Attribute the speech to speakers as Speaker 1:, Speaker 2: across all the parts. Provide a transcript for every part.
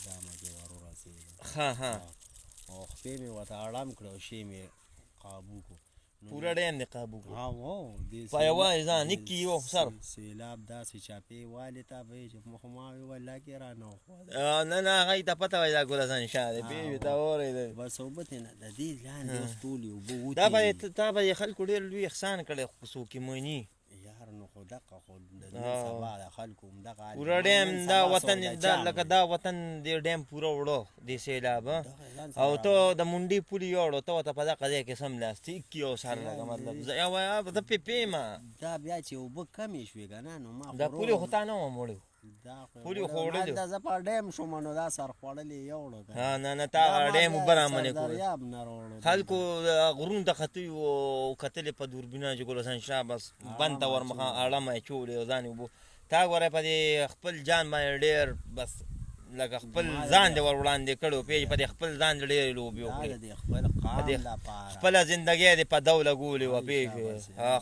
Speaker 1: ګامه کې ور ورسېدم.
Speaker 2: ها ها
Speaker 1: او خپې مې ورته اړم کړه او شی مې قابو کړو.
Speaker 2: پوره ډیم دې قابو کړو
Speaker 1: دې
Speaker 2: په یوازې ځان نکي یو سر
Speaker 1: سیلاب داسې چاپې والې ته به چې مخ ما وویل لا کې رانه وخوړه.
Speaker 2: نه نه هغې ته پته وایي دا ګل حسن شاه دی پوهېږې ته اورېدی
Speaker 1: بس اوبه ترې نه د دې لاندې اوس ټولې اوبه
Speaker 2: تا به یې خلکو ډېر لوی احسان کړی خو څوک یې مني
Speaker 1: یار نو خو دقه خو د نن سبا د خلکو همدغه حال
Speaker 2: پوره ډیم دا وطن لکه دا وطن دې ډیم پوره وړو دې سیلاب او ته د منډي پولې یوړو ته ورته په دغه ځای کې سملاستې ایکي او سر لکه مطلب زه پې پیما
Speaker 1: دا بیا چې اوبه کمې شوې که نه نو ما
Speaker 2: دا پولې خو تا نه وم وړی پولې خو وړلي
Speaker 1: دا زه په ډیم شوم نو دا سر خوړلې یوړو
Speaker 2: نه نه تا ډیم اوبه رامنې کړو
Speaker 1: دریاب نه راوړو
Speaker 2: خلکو غرونو ته ختلي وو او کتلې په دوربینه چې ګل حسن شاه بس بند ته ورمخه اړمه یې چولې او ځان یې اوبه تا ګورئ په دې خپل جان باندې ډېر بس لکه خپل ځان دې ور وړاندې کړی و پوهېږې په دې خپل ځان دې ډېرې لوبې وکړې خپله زندګۍ دې په دو لګولې وه پوهېږې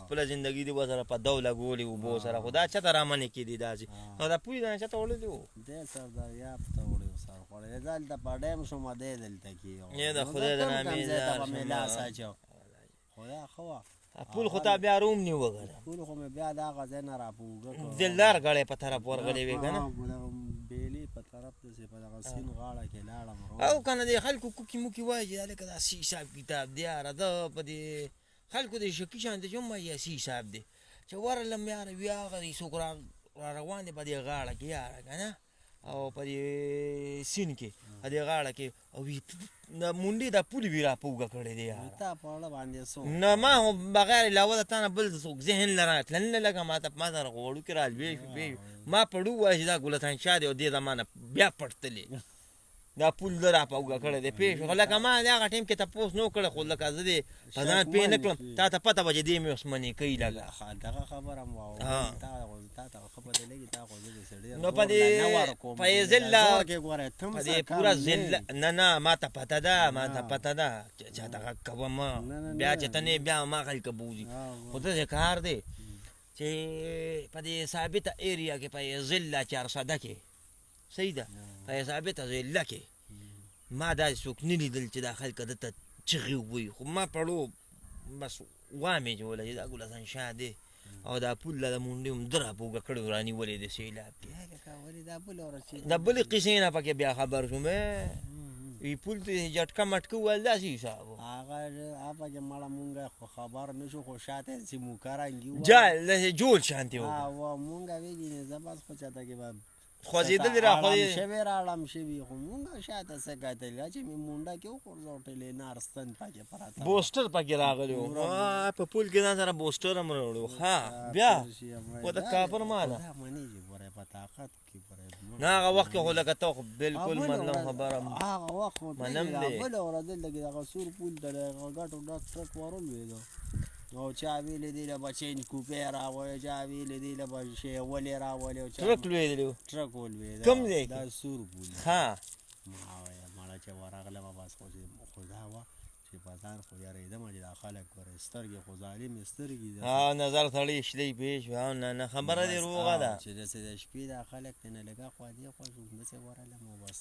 Speaker 2: خپله زندګي دې ورسره په دو لګولې اوبو سره خو دا چېرته رامنې کېدې داسې نو دا پوهې ده چېرته وړلي وو
Speaker 1: دی سر دریاب ته وړی و سر خوړلی دلته په ډیم شومه دی دلته کې
Speaker 2: د خدای د نامې
Speaker 1: لاس اچو خدا ښه وه
Speaker 2: پول خو تا بیا روم نیوه که نه
Speaker 1: پول خو مې بیا دغه ځای نه را په اوږه کړ
Speaker 2: دلدار ګړی په طرف ورغلی وې که نه
Speaker 1: بیلې په طرف داسې په دغه سیند غاړه کې لاړم
Speaker 2: او که نه دې خلکو کوکي موکي وایي چې دا لکه دا سی حساب کتاب دی یاره ده په دې خلکو د شکي شانته چې هم وایي سی حساب دی چې ورلم یاره وي هغه دې څوک را روان دی په دې غاړه کې یاره که نه او په دې سیند کې په دې غاړه کې او د منډې دا پولې وي را په اوږه کړی دی یاره نه ما خو بغیر علاوه د تا نه بل څوک ذهن له راتلل نه لګه ما سره خو وړوکې را لوی شوې ما پړو وایي چې دا ګل حسن شاه دی او دې زمانه بیا پټتلې دا پول ده را په اوږه کړی دی پوه شو خو لکه ما د هغه ټایم کې تپوس نه وکړی خو لکه زه دې په ځان پوه نه کړم تا ته پته وه چې دې مې اوس منې کوي لږه
Speaker 1: دغه خبره م
Speaker 2: نو په دې په دې ذله په دې پوره ذله نه نه ما ته پته ده ما ته پته ده چې دغه کوم بیا چې ته نه بیا ما خلکه بوځي خو داسې کار دی چې په دې ثابته ایریا کې په ذله چارسده کې صحیح ده په ثابته ذله کې ما داسې څوک نه لیدل چې دا خلکه دته چغې ووایي خو ما پړو بس وامې چې وله چې دا ګل حسن شاه دی او دا پول له د منډې هم ده را په اوږه کړی و رانیولې د سیلاب کې د بلې قیسې نه پکې بیا خبر شوم وی پول ته جټکه مټکه وویل داسې حساب و
Speaker 1: هغه پکې مړه مونږ خو خبر نه شو خو شاته چې مو کارنګي
Speaker 2: جال داسې جول شانتې و
Speaker 1: مونږ ویلي نه زه بس خو چاته کې به
Speaker 2: خوځېدلې را
Speaker 1: شوې راړم شوي خو مونږ شاته څه کتل چې مې مونډه کې وغورځوټلې نارستن پکې پراته
Speaker 2: بوسټر پکې راغلی و په پول کې ځان سره بوسټر هم راوړی و ها بیا و د کاپر ماله نه هغه وخت کې خو لکه ته خو بلکل مطلب خبره
Speaker 1: هغه وخت
Speaker 2: منم دی
Speaker 1: بله ورځ دلته کې دغه سور پول ته دغه ګټو ډک ټرک ورولوېده او چا ویلې دی له به چینج کوپې راولې چا ویلې دی له به شیولې راولې
Speaker 2: ټرک لوېدلی و
Speaker 1: ټرک ولوېده
Speaker 2: کوم ځای
Speaker 1: دا سور پول
Speaker 2: ها
Speaker 1: ما وایه مړه چې ورغلمه بس خو دا وه چې په ځان خو یارېدمه چې دا خلک ګورې سترګې خو ظالمې سترګې
Speaker 2: نظر سړی شلی پېښ او نه نه خبره دې روغه ده
Speaker 1: چې داسې د شپې دا خلک ته نه لږه خوا دې خوا شو داسې ورغلم او بس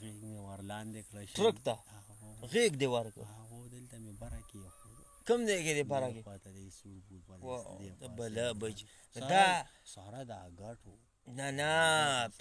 Speaker 1: غېږ مې ور لاندې کړه
Speaker 2: ټرک ته غېږ دې ورکړه
Speaker 1: هغو دلته مې بره کېښود
Speaker 2: کوم ځای کې دې بره کې
Speaker 1: خواته دی سور پول
Speaker 2: بله بچ دا
Speaker 1: ساره دا ګټ و
Speaker 2: نه نه